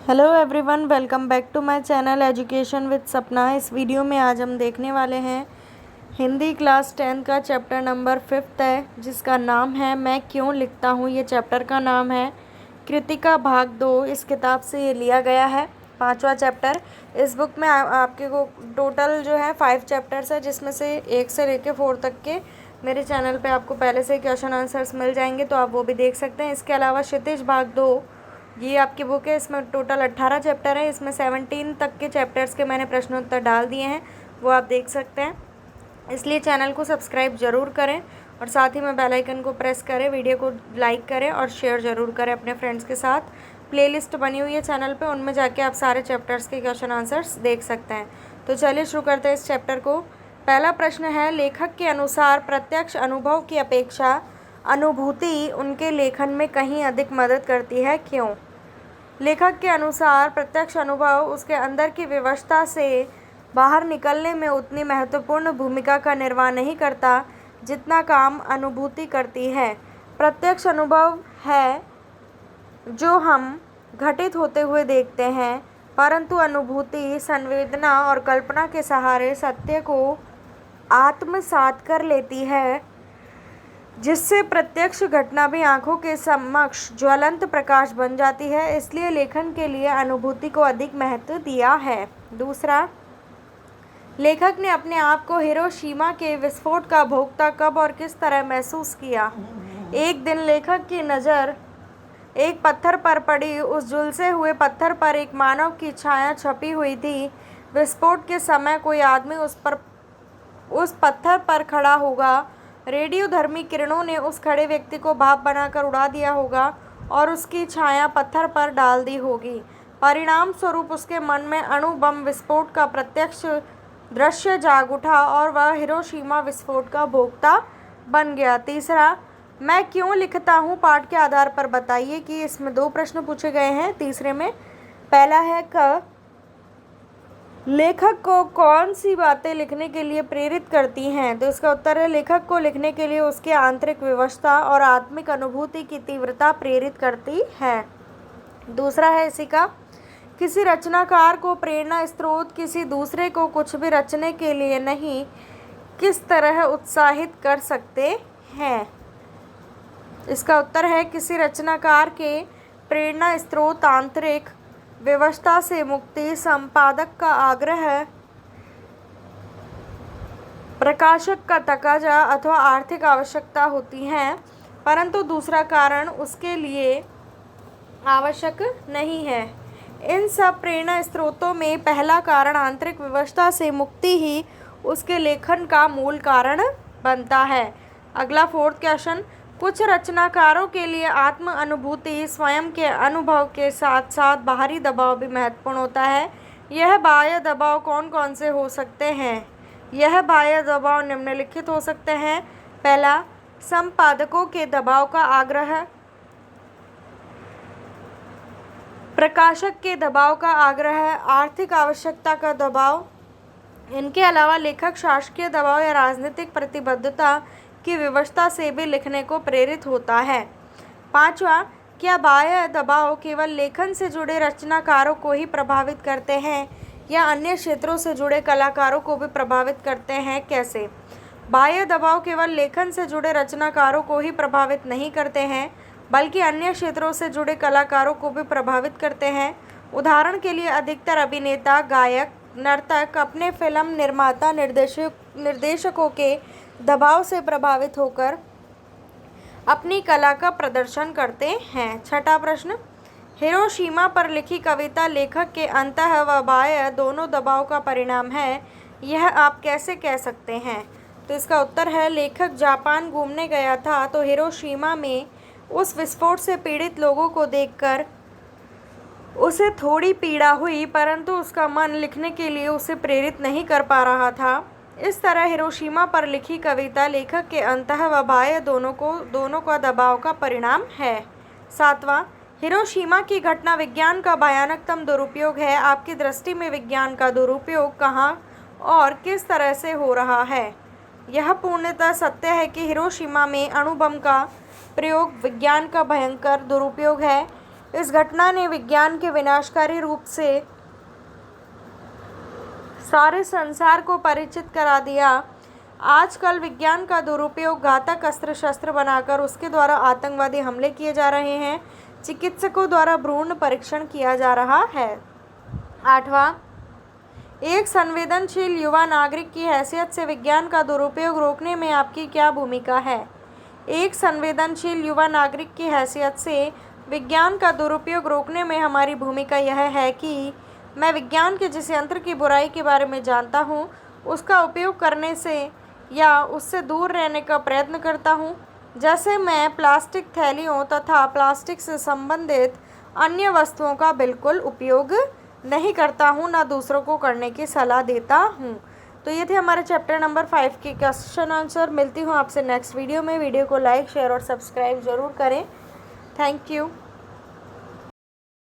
Hello everyone, welcome back to my channel education with Sapna. इस video में आज हम देखने वाले हैं हिंदी क्लास 10 का चैप्टर नंबर 5 है, जिसका नाम है मैं क्यों लिखता हूँ। ये चैप्टर का नाम है कृतिका भाग 2। इस किताब से ये लिया गया है, 5वां चैप्टर। इस बुक में आपके को टोटल जो है 5 चैप्टर्स है, जिसमें से 1 से लेकर 4 तक के मेरे चैनल पे आपको पहले से क्वेश्चन आंसर्स मिल जाएंगे, तो आप वो भी देख सकते हैं। इसके अलावा क्षितिज भाग 2 ये आपकी बुक है, इसमें टोटल 18 चैप्टर है। इसमें 17 तक के चैप्टर्स के मैंने प्रश्नोत्तर डाल दिए हैं, वो आप देख सकते हैं। इसलिए चैनल को सब्सक्राइब ज़रूर करें और साथ ही में बेल आइकन को प्रेस करें, वीडियो को लाइक करें और शेयर ज़रूर करें अपने फ्रेंड्स के साथ। प्लेलिस्ट बनी हुई है चैनल पे, उनमें जाके आप सारे चैप्टर्स के क्वेश्चन आंसर्स देख सकते हैं। तो चलिए शुरू करते हैं इस चैप्टर को। पहला प्रश्न है, लेखक के अनुसार प्रत्यक्ष अनुभव की अपेक्षा अनुभूति उनके लेखन में कहीं अधिक मदद करती है, क्यों? लेखक के अनुसार प्रत्यक्ष अनुभव उसके अंदर की व्यवस्था से बाहर निकलने में उतनी महत्वपूर्ण भूमिका का निर्वाह नहीं करता जितना काम अनुभूति करती है। प्रत्यक्ष अनुभव है जो हम घटित होते हुए देखते हैं, परंतु अनुभूति संवेदना और कल्पना के सहारे सत्य को आत्मसात कर लेती है, जिससे प्रत्यक्ष घटना भी आंखों के समक्ष ज्वलंत प्रकाश बन जाती है। इसलिए लेखन के लिए अनुभूति को अधिक महत्व दिया है। दूसरा, लेखक ने अपने आप को हिरोशिमा के विस्फोट का भोक्ता कब और किस तरह महसूस किया? एक दिन लेखक की नज़र एक पत्थर पर पड़ी। उस झुलसे हुए पत्थर पर एक मानव की छाया छपी हुई थी। विस्फोट के समय कोई आदमी उस पत्थर पर खड़ा होगा। रेडियोधर्मी किरणों ने उस खड़े व्यक्ति को भाप बनाकर उड़ा दिया होगा और उसकी छाया पत्थर पर डाल दी होगी। परिणाम स्वरूप उसके मन में अणु बम विस्फोट का प्रत्यक्ष दृश्य जाग उठा और वह हिरोशिमा विस्फोट का भोक्ता बन गया। तीसरा, मैं क्यों लिखता हूँ पाठ के आधार पर बताइए कि इसमें 2 प्रश्न पूछे गए हैं। तीसरे में पहला है, लेखक को कौन सी बातें लिखने के लिए प्रेरित करती हैं? तो इसका उत्तर है, लेखक को लिखने के लिए उसकी आंतरिक व्यवस्था और आत्मिक अनुभूति की तीव्रता प्रेरित करती है। दूसरा है इसी का, किसी रचनाकार को प्रेरणा स्रोत किसी दूसरे को कुछ भी रचने के लिए नहीं किस तरह उत्साहित कर सकते हैं? इसका उत्तर है, किसी रचनाकार के प्रेरणा स्रोत आंतरिक व्यवस्था से मुक्ति, संपादक का आग्रह, प्रकाशक का तकाजा अथवा आर्थिक आवश्यकता होती हैं, परंतु दूसरा कारण उसके लिए आवश्यक नहीं है। इन सब प्रेरणा स्रोतों में पहला कारण आंतरिक व्यवस्था से मुक्ति ही उसके लेखन का मूल कारण बनता है। अगला 4th क्वेश्चन, कुछ रचनाकारों के लिए आत्म अनुभूति स्वयं के अनुभव के साथ साथ बाहरी दबाव भी महत्वपूर्ण होता है। यह बाह्य दबाव कौन कौन से हो सकते हैं? यह बाह्य दबाव निम्नलिखित हो सकते हैं। पहला, संपादकों के दबाव का आग्रह, प्रकाशक के दबाव का आग्रह, आर्थिक आवश्यकता का दबाव। इनके अलावा लेखक शासकीय दबाव या राजनीतिक प्रतिबद्धता की व्यवस्था से भी लिखने को प्रेरित होता है। 5वां, क्या बाह्य दबाव केवल लेखन से जुड़े रचनाकारों को ही प्रभावित करते हैं या अन्य क्षेत्रों से जुड़े कलाकारों को भी प्रभावित करते हैं? कैसे? बाह्य दबाव केवल लेखन से जुड़े रचनाकारों को ही प्रभावित नहीं करते हैं, बल्कि अन्य क्षेत्रों से जुड़े कलाकारों को भी प्रभावित करते हैं। उदाहरण के लिए अधिकतर अभिनेता, गायक, नर्तक अपने फिल्म निर्माता, निर्देशकों के दबाव से प्रभावित होकर अपनी कला का प्रदर्शन करते हैं। 6ठा प्रश्न, हिरोशिमा पर लिखी कविता लेखक के अंतः व बाह्य दोनों दबाव का परिणाम है, यह आप कैसे कह सकते हैं? तो इसका उत्तर है, लेखक जापान घूमने गया था तो हिरोशिमा में उस विस्फोट से पीड़ित लोगों को देखकर उसे थोड़ी पीड़ा हुई, परंतु उसका मन लिखने के लिए उसे प्रेरित नहीं कर पा रहा था। इस तरह हिरोशिमा पर लिखी कविता लेखक के अंतः व बाह्य दोनों का दबाव का परिणाम है। 7वां, हिरोशिमा की घटना विज्ञान का भयानकतम दुरुपयोग है। आपकी दृष्टि में विज्ञान का दुरुपयोग कहाँ और किस तरह से हो रहा है? यह पूर्णतः सत्य है कि हिरोशिमा में अणु बम का प्रयोग विज्ञान का भयंकर दुरुपयोग है। इस घटना ने विज्ञान के विनाशकारी रूप से सारे संसार को परिचित करा दिया। आजकल विज्ञान का दुरुपयोग घातक अस्त्र शस्त्र बनाकर उसके द्वारा आतंकवादी हमले किए जा रहे हैं। चिकित्सकों द्वारा भ्रूण परीक्षण किया जा रहा है। 8वां, एक संवेदनशील युवा नागरिक की हैसियत से विज्ञान का दुरुपयोग रोकने में आपकी क्या भूमिका है? एक संवेदनशील युवा नागरिक की हैसियत से विज्ञान का दुरुपयोग रोकने में हमारी भूमिका यह है कि मैं विज्ञान के जिस यंत्र की बुराई के बारे में जानता हूँ उसका उपयोग करने से या उससे दूर रहने का प्रयत्न करता हूँ। जैसे मैं प्लास्टिक थैलियों तथा प्लास्टिक से संबंधित अन्य वस्तुओं का बिल्कुल उपयोग नहीं करता हूँ, ना दूसरों को करने की सलाह देता हूँ। तो ये थे हमारे चैप्टर नंबर 5 के क्वेश्चन आंसर। मिलती हूँ आपसे नेक्स्ट वीडियो में। वीडियो को लाइक, शेयर और सब्सक्राइब ज़रूर करें। Thank you.